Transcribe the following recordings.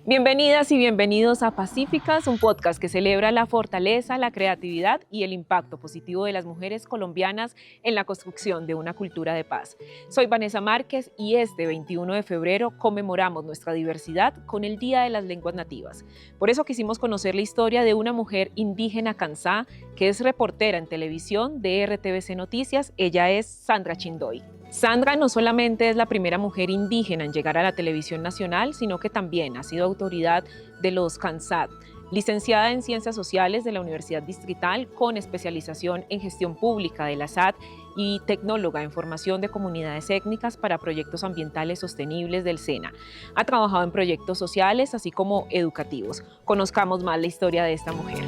Bienvenidas y bienvenidos a Pacíficas, un podcast que celebra la fortaleza, la creatividad y el impacto positivo de las mujeres colombianas en la construcción de una cultura de paz. Soy Vanessa Márquez y este 21 de febrero conmemoramos nuestra diversidad con el Día de las Lenguas Nativas. Por eso quisimos conocer la historia de una mujer indígena kansá que es reportera en televisión de RTVC Noticias. Ella es Sandra Chindoy. Sandra no solamente es la primera mujer indígena en llegar a la televisión nacional, sino que también ha sido autoridad de los Kansat, licenciada en Ciencias Sociales de la Universidad Distrital con especialización en Gestión Pública de la SAT y tecnóloga en Formación de Comunidades Étnicas para Proyectos Ambientales Sostenibles del SENA. Ha trabajado en proyectos sociales así como educativos. Conozcamos más la historia de esta mujer.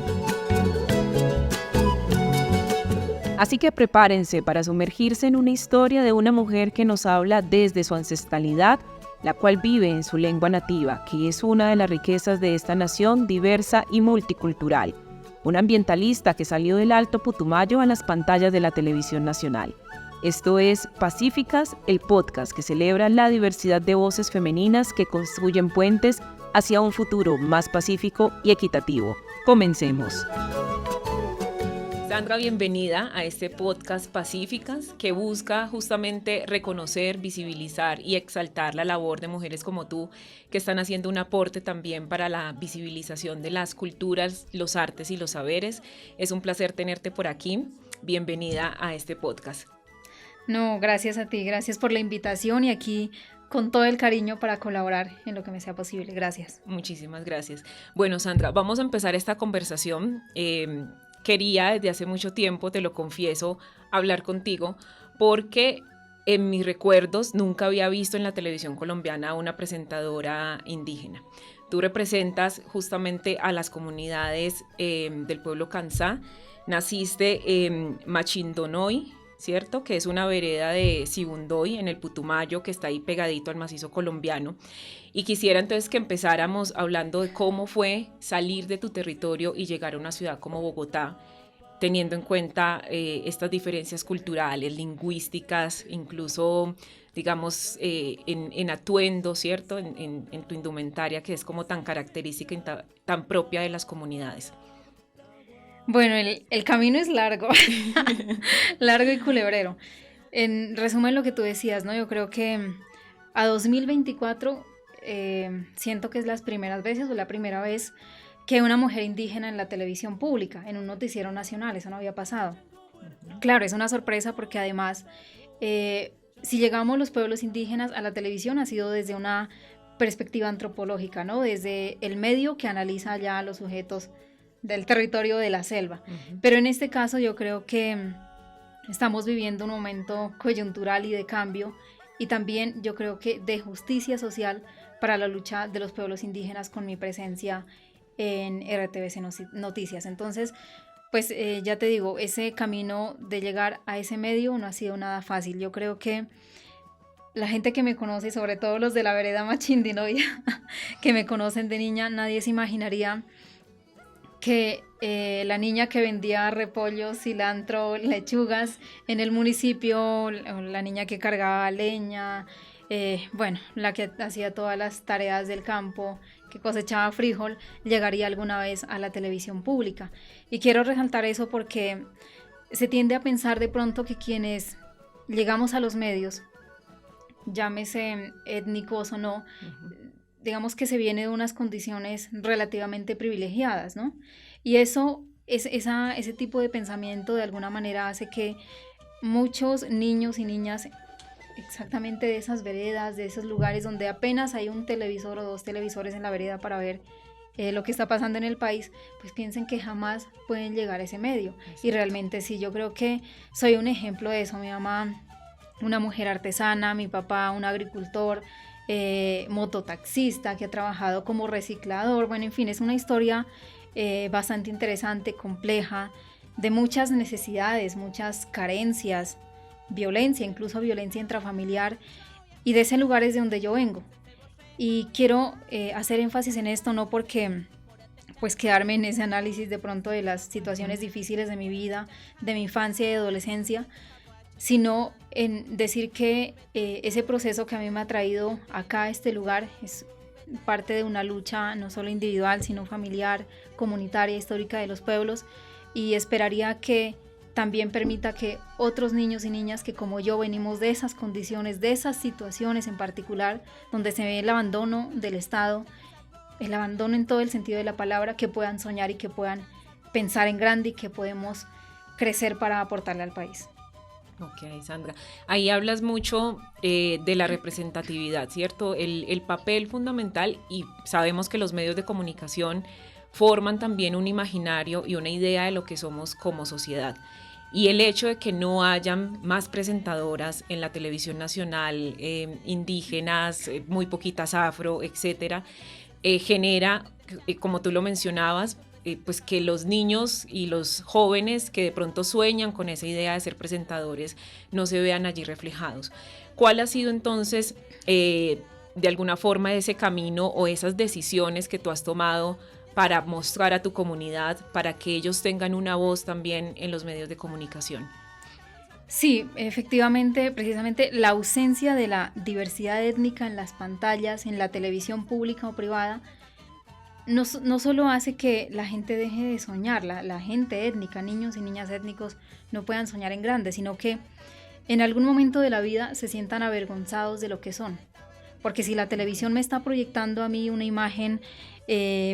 Así que prepárense para sumergirse en una historia de una mujer que nos habla desde su ancestralidad, la cual vive en su lengua nativa, que es una de las riquezas de esta nación diversa y multicultural. Una ambientalista que salió del Alto Putumayo a las pantallas de la televisión nacional. Esto es Pacíficas, el podcast que celebra la diversidad de voces femeninas que construyen puentes hacia un futuro más pacífico y equitativo. Comencemos. Sandra, bienvenida a este podcast Pacíficas, que busca justamente reconocer, visibilizar y exaltar la labor de mujeres como tú, que están haciendo un aporte también para la visibilización de las culturas, los artes y los saberes. Es un placer tenerte por aquí. Bienvenida a este podcast. No, gracias a ti, gracias por la invitación y aquí con todo el cariño para colaborar en lo que me sea posible. Gracias. Muchísimas gracias. Bueno, Sandra, vamos a empezar esta conversación. Quería desde hace mucho tiempo, te lo confieso, hablar contigo porque en mis recuerdos nunca había visto en la televisión colombiana a una presentadora indígena. Tú representas justamente a las comunidades del pueblo kansá. Naciste en Machindonoy, ¿cierto? Que es una vereda de Sibundoy en el Putumayo, que está ahí pegadito al macizo colombiano. Y quisiera entonces que empezáramos hablando de cómo fue salir de tu territorio y llegar a una ciudad como Bogotá, teniendo en cuenta estas diferencias culturales, lingüísticas, incluso, digamos, en atuendo, ¿cierto? En tu indumentaria, que es como tan característica y tan propia de las comunidades. Bueno, el camino es largo, largo y culebrero. En resumen lo que tú decías, ¿no? Yo creo que a 2024 siento que es las primeras veces o la primera vez que una mujer indígena en la televisión pública, en un noticiero nacional, eso no había pasado. Claro, es una sorpresa porque además, si llegamos los pueblos indígenas a la televisión ha sido desde una perspectiva antropológica, ¿no? Desde el medio que analiza ya a los sujetos del territorio de la selva. Pero en este caso yo creo que estamos viviendo un momento coyuntural y de cambio y también yo creo que de justicia social para la lucha de los pueblos indígenas con mi presencia en RTVC Noticias. Entonces, pues ya te digo, ese camino de llegar a ese medio no ha sido nada fácil. Yo creo que la gente que me conoce, sobre todo los de la vereda Machindinoya, que me conocen de niña, nadie se imaginaría que la niña que vendía repollos, cilantro, lechugas en el municipio, la niña que cargaba leña, bueno, la que hacía todas las tareas del campo, que cosechaba frijol, llegaría alguna vez a la televisión pública. Y quiero resaltar eso porque se tiende a pensar de pronto que quienes llegamos a los medios, llámese étnicos o no, digamos que se viene de unas condiciones relativamente privilegiadas, ¿no? Y eso, ese tipo de pensamiento de alguna manera hace que muchos niños y niñas exactamente de esas veredas, de esos lugares donde apenas hay un televisor o dos televisores en la vereda para ver lo que está pasando en el país, pues piensen que jamás pueden llegar a ese medio. Y realmente sí, yo creo que soy un ejemplo de eso. Mi mamá, una mujer artesana, mi papá, un agricultor, mototaxista que ha trabajado como reciclador. Bueno, en fin, es una historia bastante interesante, compleja, de muchas necesidades, muchas carencias, violencia, incluso violencia intrafamiliar, y de ese lugar es de donde yo vengo. Y quiero hacer énfasis en esto, no porque pues quedarme en ese análisis de pronto de las situaciones difíciles de mi vida, de mi infancia y adolescencia, sino en decir que ese proceso que a mí me ha traído acá a este lugar es parte de una lucha no solo individual, sino familiar, comunitaria, histórica de los pueblos, y esperaría que también permita que otros niños y niñas que como yo venimos de esas condiciones, de esas situaciones en particular, donde se ve el abandono del Estado, el abandono en todo el sentido de la palabra, que puedan soñar y que puedan pensar en grande y que podemos crecer para aportarle al país. Ok, Sandra. Ahí hablas mucho de la representatividad, ¿cierto? El papel fundamental, y sabemos que los medios de comunicación forman también un imaginario y una idea de lo que somos como sociedad. Y el hecho de que no hayan más presentadoras en la televisión nacional, indígenas, muy poquitas afro, etcétera, genera, como tú lo mencionabas, pues que los niños y los jóvenes que de pronto sueñan con esa idea de ser presentadores no se vean allí reflejados. ¿Cuál ha sido entonces, de alguna forma, ese camino o esas decisiones que tú has tomado para mostrar a tu comunidad, para que ellos tengan una voz también en los medios de comunicación? Sí, efectivamente, precisamente la ausencia de la diversidad étnica en las pantallas, en la televisión pública o privada, no solo hace que la gente deje de soñar, la gente étnica, niños y niñas étnicos no puedan soñar en grande, sino que en algún momento de la vida se sientan avergonzados de lo que son. Porque si la televisión me está proyectando a mí una imagen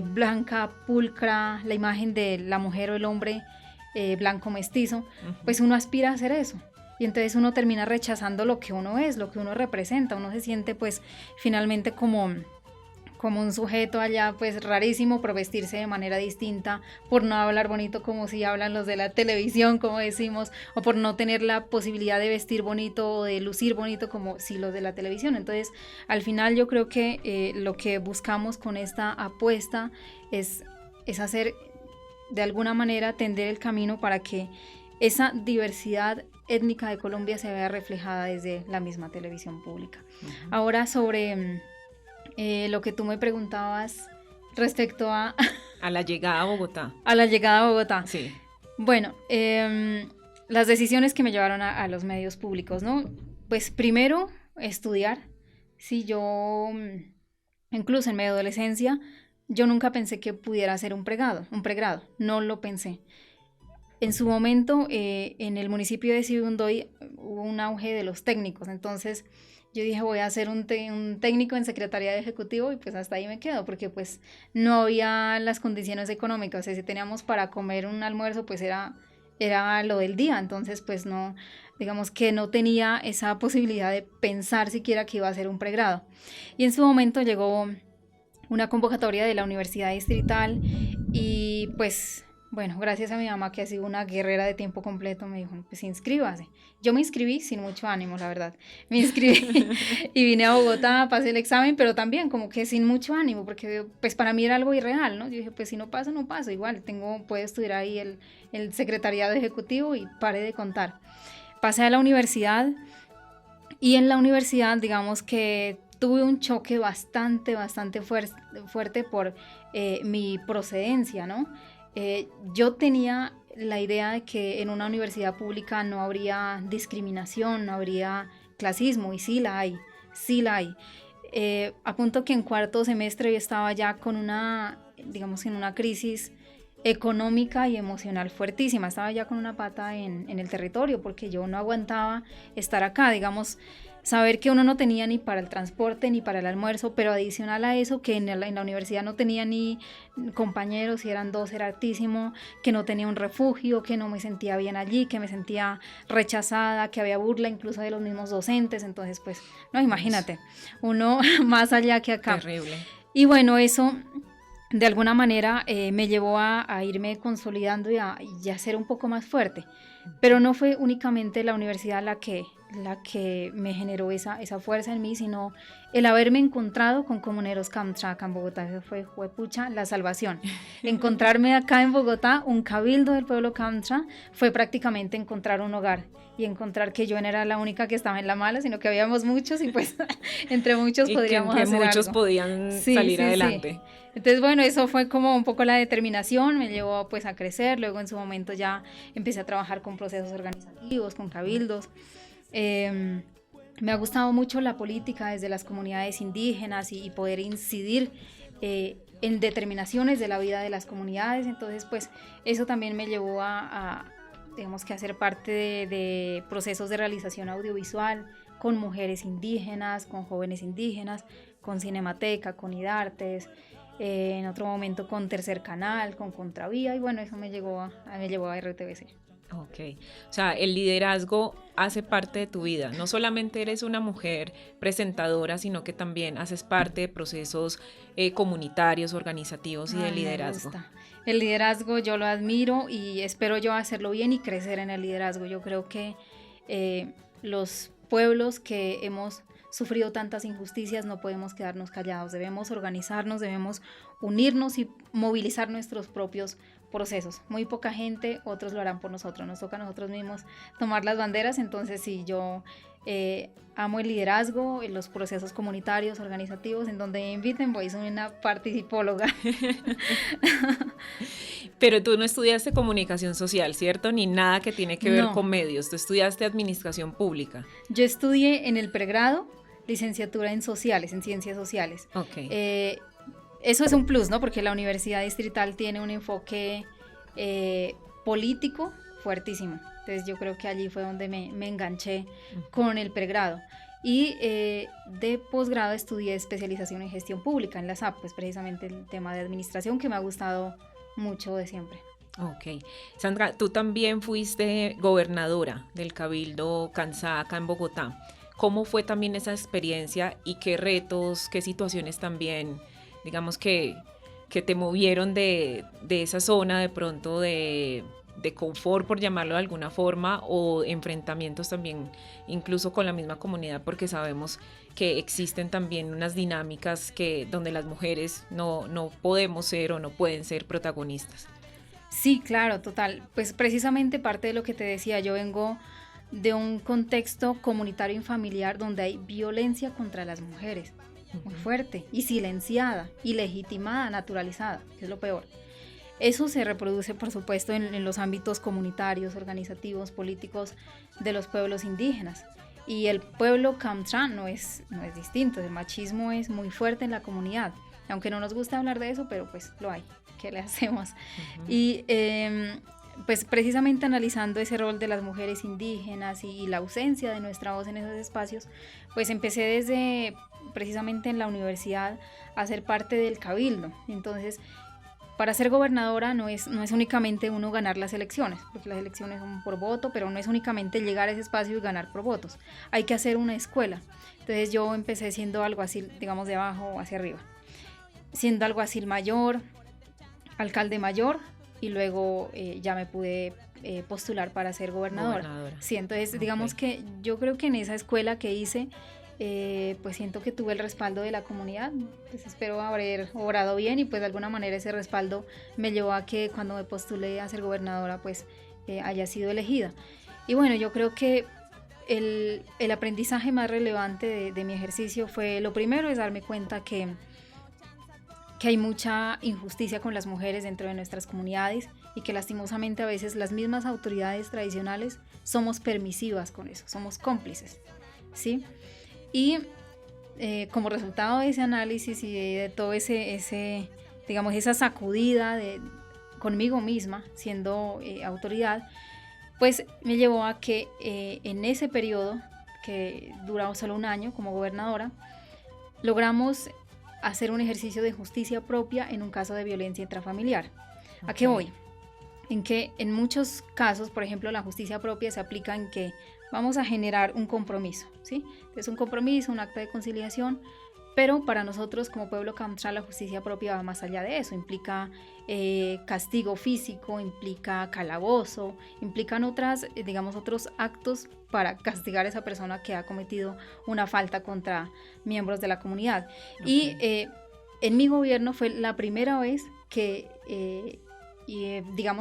blanca, pulcra, la imagen de la mujer o el hombre blanco mestizo, pues uno aspira a hacer eso. Y entonces uno termina rechazando lo que uno es, lo que uno representa. Uno se siente pues finalmente como un sujeto allá pues rarísimo por vestirse de manera distinta, por no hablar bonito como si hablan los de la televisión, como decimos, o por no tener la posibilidad de vestir bonito o de lucir bonito como si los de la televisión. Entonces, al final yo creo que lo que buscamos con esta apuesta es hacer, de alguna manera, tender el camino para que esa diversidad étnica de Colombia se vea reflejada desde la misma televisión pública. Ahora sobre lo que tú me preguntabas respecto a la llegada a Bogotá. A la llegada a Bogotá. Sí. Bueno, las decisiones que me llevaron a los medios públicos, ¿no? Pues primero, estudiar. Sí, yo, incluso en mi adolescencia, yo nunca pensé que pudiera hacer un pregrado, no lo pensé. En su momento, en el municipio de Sibundoy hubo un auge de los técnicos, entonces yo dije voy a hacer un técnico en Secretaría de Ejecutivo y pues hasta ahí me quedo, porque pues no había las condiciones económicas, o sea, si teníamos para comer un almuerzo pues era lo del día, entonces pues no, digamos que no tenía esa posibilidad de pensar siquiera que iba a hacer un pregrado. Y en su momento llegó una convocatoria de la Universidad Distrital y pues bueno, gracias a mi mamá, que ha sido una guerrera de tiempo completo, me dijo, pues inscríbase. Yo me inscribí sin mucho ánimo, la verdad. Me inscribí y vine a Bogotá, pasé el examen, pero también como que sin mucho ánimo, porque pues para mí era algo irreal, ¿no? Yo dije, pues si no paso, no paso. Igual puedo estudiar ahí el secretariado ejecutivo y paré de contar. Pasé a la universidad y en la universidad, digamos que tuve un choque bastante fuerte por mi procedencia, ¿no? Yo tenía la idea de que en una universidad pública no habría discriminación, no habría clasismo, y sí la hay. A punto que en cuarto semestre yo estaba ya con en una crisis económica y emocional fuertísima, estaba ya con una pata en el territorio, porque yo no aguantaba estar acá, digamos, saber que uno no tenía ni para el transporte ni para el almuerzo, pero adicional a eso, que en la universidad no tenía ni compañeros, si eran dos era hartísimo, que no tenía un refugio, que no me sentía bien allí, que me sentía rechazada, que había burla incluso de los mismos docentes, entonces pues, no, imagínate, uno más allá que acá. Terrible. Y bueno, eso de alguna manera me llevó a irme consolidando y a ser un poco más fuerte, pero no fue únicamente la universidad la que me generó esa fuerza en mí, sino el haberme encontrado con Comuneros Kamtra acá en Bogotá. Eso fue pucha, la salvación. Encontrarme acá en Bogotá, un cabildo del pueblo Kamtra, fue prácticamente encontrar un hogar y encontrar que yo no era la única que estaba en la mala, sino que habíamos muchos y pues entre muchos podríamos hacer algo. Muchos podían salir adelante. Sí. Entonces, bueno, eso fue como un poco la determinación, me llevó pues a crecer. Luego en su momento ya empecé a trabajar con procesos organizativos, con cabildos. Me ha gustado mucho la política desde las comunidades indígenas y poder incidir en determinaciones de la vida de las comunidades. Entonces, pues eso también me llevó digamos que a ser parte de procesos de realización audiovisual con mujeres indígenas, con jóvenes indígenas, con Cinemateca, con IDARTES, en otro momento con Tercer Canal, con Contravía, y bueno, eso me llevó a RTBC. Ok, o sea, el liderazgo hace parte de tu vida. No solamente eres una mujer presentadora, sino que también haces parte de procesos comunitarios, organizativos y de liderazgo. Me gusta. El liderazgo yo lo admiro y espero yo hacerlo bien y crecer en el liderazgo. Yo creo que los pueblos que hemos sufrido tantas injusticias no podemos quedarnos callados. Debemos organizarnos, debemos unirnos y movilizar nuestros propios procesos. Muy poca gente, otros lo harán por nosotros. Nos toca a nosotros mismos tomar las banderas. Entonces, sí, yo amo el liderazgo, en los procesos comunitarios, organizativos, en donde me inviten, voy, soy una participóloga. Pero tú no estudiaste comunicación social, ¿cierto? Ni nada que tiene que ver con medios. Tú estudiaste administración pública. Yo estudié en el pregrado, licenciatura en sociales, en ciencias sociales. Ok. Eso es un plus, ¿no? Porque la Universidad Distrital tiene un enfoque político fuertísimo. Entonces yo creo que allí fue donde me enganché con el pregrado. Y de posgrado estudié especialización en gestión pública en la SAP, pues precisamente el tema de administración que me ha gustado mucho de siempre. Ok. Sandra, tú también fuiste gobernadora del Cabildo Cansá acá en Bogotá. ¿Cómo fue también esa experiencia y qué retos, qué situaciones también, digamos que te movieron de esa zona de pronto de confort, por llamarlo de alguna forma, o enfrentamientos también incluso con la misma comunidad, porque sabemos que existen también unas dinámicas donde las mujeres no podemos ser o no pueden ser protagonistas? Sí, claro, total. Pues precisamente parte de lo que te decía, yo vengo de un contexto comunitario y familiar donde hay violencia contra las mujeres, muy fuerte, y silenciada, y legitimada, naturalizada, que es lo peor. Eso se reproduce, por supuesto, en los ámbitos comunitarios, organizativos, políticos de los pueblos indígenas. Y el pueblo Kamtrán no es distinto, el machismo es muy fuerte en la comunidad, aunque no nos gusta hablar de eso, pero pues lo hay, ¿qué le hacemos? Y pues precisamente analizando ese rol de las mujeres indígenas y la ausencia de nuestra voz en esos espacios, pues empecé desde precisamente en la universidad a ser parte del cabildo. Entonces, para ser gobernadora no es únicamente uno ganar las elecciones, porque las elecciones son por voto, pero no es únicamente llegar a ese espacio y ganar por votos. Hay que hacer una escuela. Entonces yo empecé siendo alguacil, digamos, de abajo hacia arriba. Siendo alguacil mayor, alcalde mayor, y luego ya me pude postular para ser gobernadora. Sí, entonces digamos que yo creo que en esa escuela que hice, pues siento que tuve el respaldo de la comunidad, pues espero haber obrado bien y pues de alguna manera ese respaldo me llevó a que cuando me postulé a ser gobernadora pues haya sido elegida. Y bueno, yo creo que el aprendizaje más relevante de mi ejercicio fue, lo primero es darme cuenta que hay mucha injusticia con las mujeres dentro de nuestras comunidades y que lastimosamente a veces las mismas autoridades tradicionales somos permisivas con eso, somos cómplices, ¿sí? Y como resultado de ese análisis y de todo digamos, esa sacudida conmigo misma, siendo autoridad, pues me llevó a que en ese periodo, que duró solo un año como gobernadora, logramos hacer un ejercicio de justicia propia en un caso de violencia intrafamiliar. ¿A qué voy? En que en muchos casos, por ejemplo, la justicia propia se aplica en que vamos a generar un compromiso, ¿sí? Entonces un compromiso, un acta de conciliación, pero para nosotros como pueblo Kamtrán la justicia propia va más allá de eso, implica castigo físico, implica calabozo, implican otros actos para castigar a esa persona que ha cometido una falta contra miembros de la comunidad. Y en mi gobierno fue la primera vez que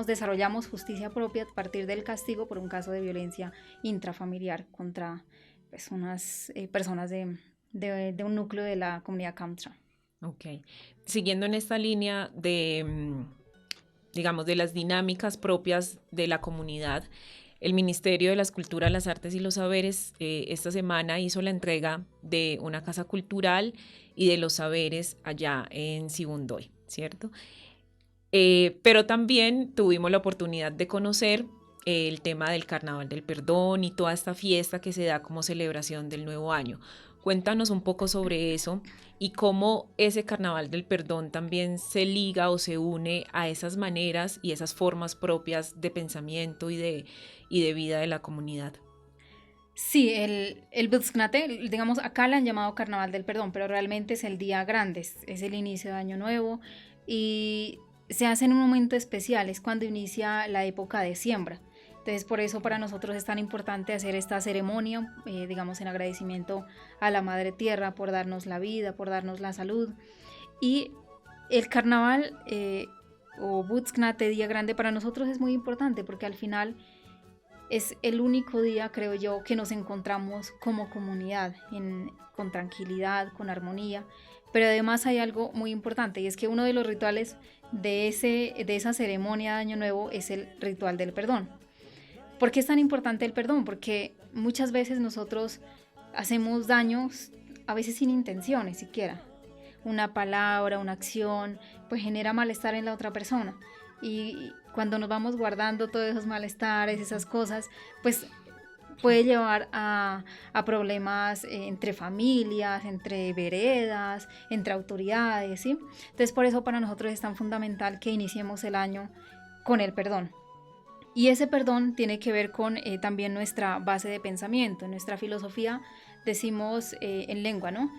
desarrollamos justicia propia a partir del castigo por un caso de violencia intrafamiliar contra pues, unas personas de un núcleo de la comunidad Kamtrán. Ok. Siguiendo en esta línea de las dinámicas propias de la comunidad, el Ministerio de las Culturas, las Artes y los Saberes esta semana hizo la entrega de una casa cultural y de los saberes allá en Sibundoy, ¿cierto? Pero también tuvimos la oportunidad de conocer el tema del Carnaval del Perdón y toda esta fiesta que se da como celebración del nuevo año. Cuéntanos un poco sobre eso y cómo ese Carnaval del Perdón también se liga o se une a esas maneras y esas formas propias de pensamiento y de vida de la comunidad. Sí, el Buzknate, digamos, acá le han llamado Carnaval del Perdón, pero realmente es el día grande, es el inicio de Año Nuevo y se hace en un momento especial, es cuando inicia la época de siembra. Entonces, por eso para nosotros es tan importante hacer esta ceremonia, digamos, en agradecimiento a la Madre Tierra por darnos la vida, por darnos la salud. Y el carnaval o Buzknate, Día Grande, para nosotros es muy importante porque al final es el único día, creo yo, que nos encontramos como comunidad, con tranquilidad, con armonía. Pero además hay algo muy importante y es que uno de los rituales de esa ceremonia de Año Nuevo es el ritual del perdón. ¿Por qué es tan importante el perdón? Porque muchas veces nosotros hacemos daños, a veces sin intenciones siquiera. Una palabra, una acción, pues genera malestar en la otra persona. Y cuando nos vamos guardando todos esos malestares, esas cosas, pues puede llevar a problemas entre familias, entre veredas, entre autoridades, ¿sí? Entonces por eso para nosotros es tan fundamental que iniciemos el año con el perdón. Y ese perdón tiene que ver con también nuestra base de pensamiento. En nuestra filosofía decimos en lengua, ¿no?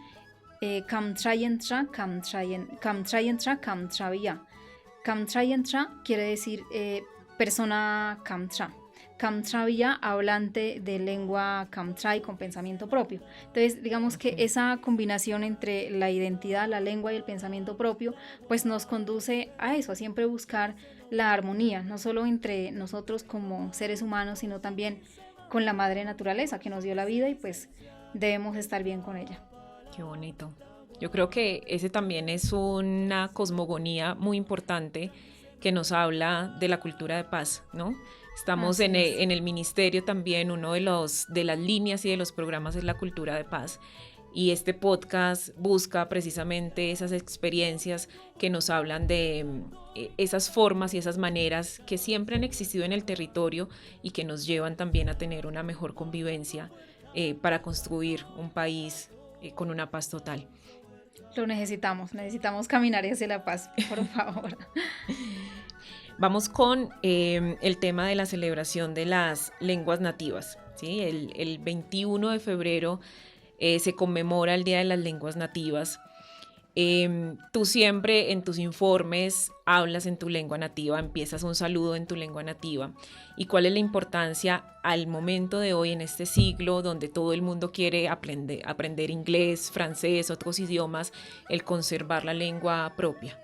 Kam trayentra, kam trayentra, kam travia. Kam trayentra quiere decir persona kamtra. Kamtravia, hablante de lengua Kamtrai con pensamiento propio. Entonces, digamos que esa combinación entre la identidad, la lengua y el pensamiento propio, pues nos conduce a eso, a siempre buscar la armonía, no solo entre nosotros como seres humanos, sino también con la madre naturaleza que nos dio la vida y pues debemos estar bien con ella. Qué bonito. Yo creo que ese también es una cosmogonía muy importante que nos habla de la cultura de paz, ¿no? Estamos en el ministerio también, uno de las líneas y de los programas es la cultura de paz. Y este podcast busca precisamente esas experiencias que nos hablan de esas formas y esas maneras que siempre han existido en el territorio y que nos llevan también a tener una mejor convivencia para construir un país con una paz total. Lo necesitamos caminar hacia la paz, por favor. Vamos con el tema de la celebración de las lenguas nativas, ¿sí? El 21 de febrero se conmemora el Día de las Lenguas Nativas. Tú siempre en tus informes hablas en tu lengua nativa, empiezas un saludo en tu lengua nativa. ¿Y cuál es la importancia al momento de hoy, en este siglo, donde todo el mundo quiere aprender inglés, francés, otros idiomas, el conservar la lengua propia?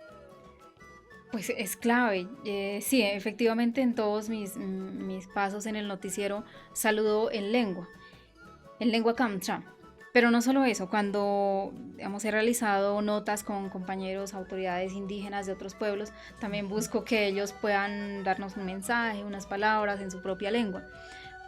Pues es clave. Sí, efectivamente en todos mis pasos en el noticiero saludo en lengua Kamtra. Pero no solo eso, cuando he realizado notas con compañeros, autoridades indígenas de otros pueblos, también busco que ellos puedan darnos un mensaje, unas palabras en su propia lengua,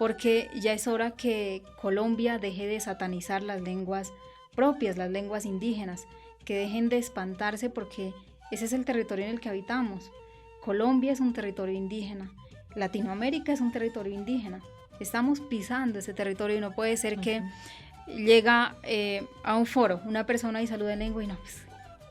porque ya es hora que Colombia deje de satanizar las lenguas propias, las lenguas indígenas, que dejen de espantarse porque ese es el territorio en el que habitamos. Colombia es un territorio indígena, Latinoamérica es un territorio indígena, estamos pisando ese territorio y no puede ser que llega a un foro una persona y saluda en lengua y no, pues,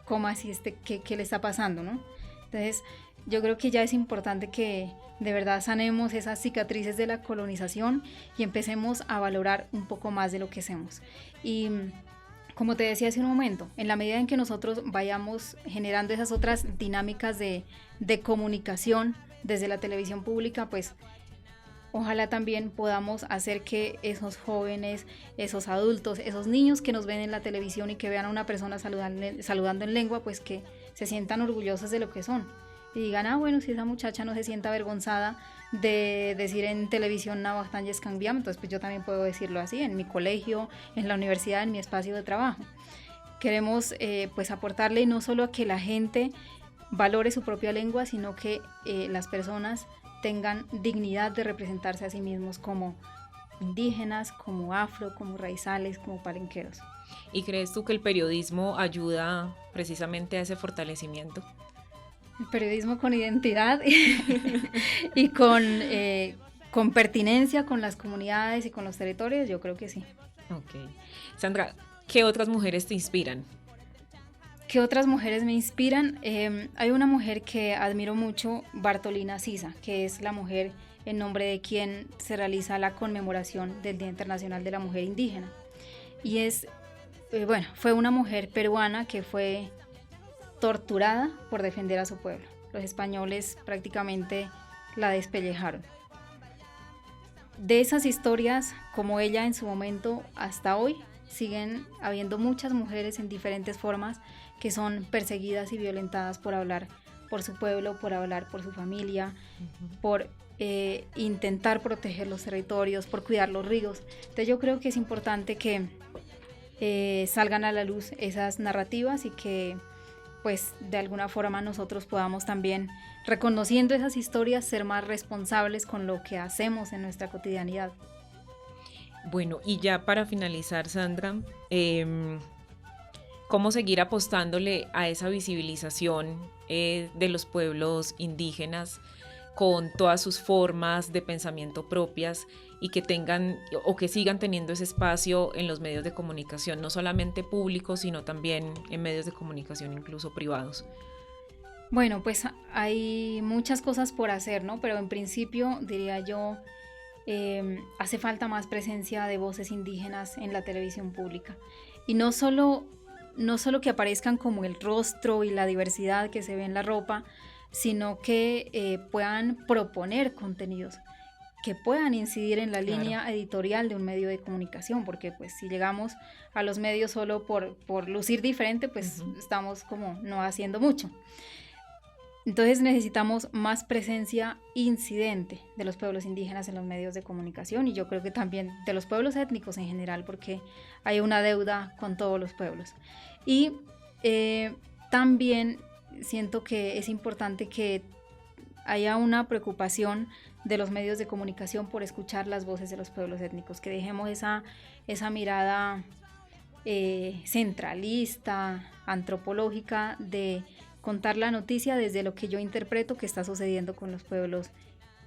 ¿cómo así? ¿Qué le está pasando, no? Entonces, yo creo que ya es importante que de verdad sanemos esas cicatrices de la colonización y empecemos a valorar un poco más de lo que hacemos. Y como te decía hace un momento, en la medida en que nosotros vayamos generando esas otras dinámicas de comunicación desde la televisión pública, pues ojalá también podamos hacer que esos jóvenes, esos adultos, esos niños que nos ven en la televisión y que vean a una persona saludando en lengua, pues que se sientan orgullosos de lo que son. Y digan, bueno, si esa muchacha no se sienta avergonzada de decir en televisión Nahuatl Yescambiam, entonces pues yo también puedo decirlo así, en mi colegio, en la universidad, en mi espacio de trabajo. Queremos pues aportarle y no solo a que la gente valore su propia lengua, sino que las personas tengan dignidad de representarse a sí mismos como indígenas, como afro, como raizales, como palenqueros. ¿Y crees tú que el periodismo ayuda precisamente a ese fortalecimiento? El periodismo con identidad y con pertinencia con las comunidades y con los territorios, yo creo que sí. Ok. Sandra, ¿qué otras mujeres te inspiran? ¿Qué otras mujeres me inspiran? Hay una mujer que admiro mucho, Bartolina Sisa, que es la mujer en nombre de quien se realiza la conmemoración del Día Internacional de la Mujer Indígena. Y fue una mujer peruana que fue torturada por defender a su pueblo. Los españoles prácticamente la despellejaron. De esas historias, como ella en su momento hasta hoy, siguen habiendo muchas mujeres en diferentes formas que son perseguidas y violentadas por hablar por su pueblo, por hablar por su familia, por intentar proteger los territorios, por cuidar los ríos. Entonces yo creo que es importante que salgan a la luz esas narrativas y que pues de alguna forma nosotros podamos también, reconociendo esas historias, ser más responsables con lo que hacemos en nuestra cotidianidad. Bueno, y ya para finalizar, Sandra, ¿cómo seguir apostándole a esa visibilización de los pueblos indígenas con todas sus formas de pensamiento propias y que tengan o que sigan teniendo ese espacio en los medios de comunicación, no solamente públicos, sino también en medios de comunicación incluso privados? Bueno, pues hay muchas cosas por hacer, ¿no? Pero en principio diría yo, hace falta más presencia de voces indígenas en la televisión pública. Y no solo que aparezcan como el rostro y la diversidad que se ve en la ropa, sino que puedan proponer contenidos que puedan incidir en la línea editorial de un medio de comunicación, porque pues si llegamos a los medios solo por lucir diferente, pues estamos como no haciendo mucho. Entonces necesitamos más presencia incidente de los pueblos indígenas en los medios de comunicación y yo creo que también de los pueblos étnicos en general, porque hay una deuda con todos los pueblos. Y también siento que es importante que haya una preocupación de los medios de comunicación por escuchar las voces de los pueblos étnicos, que dejemos esa mirada centralista, antropológica, de contar la noticia desde lo que yo interpreto que está sucediendo con los pueblos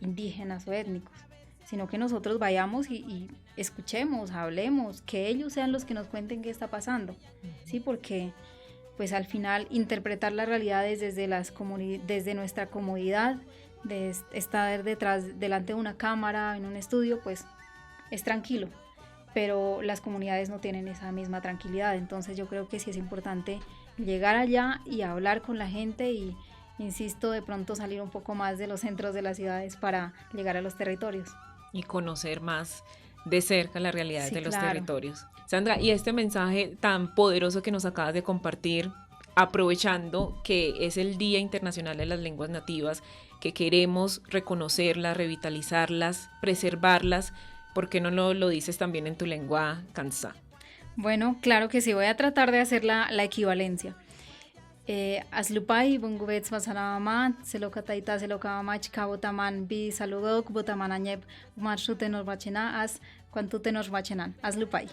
indígenas o étnicos, sino que nosotros vayamos y escuchemos, hablemos, que ellos sean los que nos cuenten qué está pasando, ¿sí? Porque pues al final interpretar las realidades desde nuestra comodidad, de estar delante de una cámara, en un estudio, pues es tranquilo, pero las comunidades no tienen esa misma tranquilidad, entonces yo creo que sí es importante llegar allá y hablar con la gente y, insisto, de pronto salir un poco más de los centros de las ciudades para llegar a los territorios. Y conocer más de cerca las realidades de los territorios. Sandra, y este mensaje tan poderoso que nos acabas de compartir, aprovechando que es el Día Internacional de las Lenguas Nativas, que queremos reconocerlas, revitalizarlas, preservarlas, ¿por qué no lo dices también en tu lengua kansá? Bueno, claro que sí, voy a tratar de hacer la equivalencia. Aslupay, bungubets masanamaman, selokataita selokamach kabotaman bi saludok botamanañep machutenos bachena as cuantutenos bachenan. Aslupay.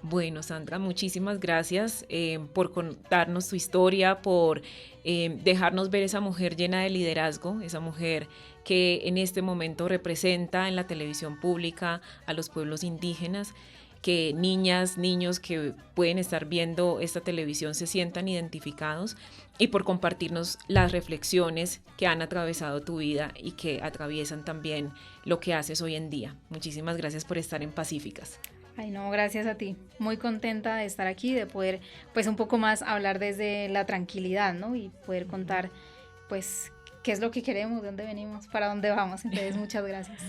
Bueno, Sandra, muchísimas gracias por contarnos tu historia, por dejarnos ver esa mujer llena de liderazgo, esa mujer que en este momento representa en la televisión pública a los pueblos indígenas, que niñas, niños que pueden estar viendo esta televisión se sientan identificados, y por compartirnos las reflexiones que han atravesado tu vida y que atraviesan también lo que haces hoy en día. Muchísimas gracias por estar en Pacíficas. Ay, no, gracias a ti. Muy contenta de estar aquí, de poder pues un poco más hablar desde la tranquilidad, ¿no? Y poder contar pues qué es lo que queremos, de dónde venimos, para dónde vamos. Entonces, muchas gracias.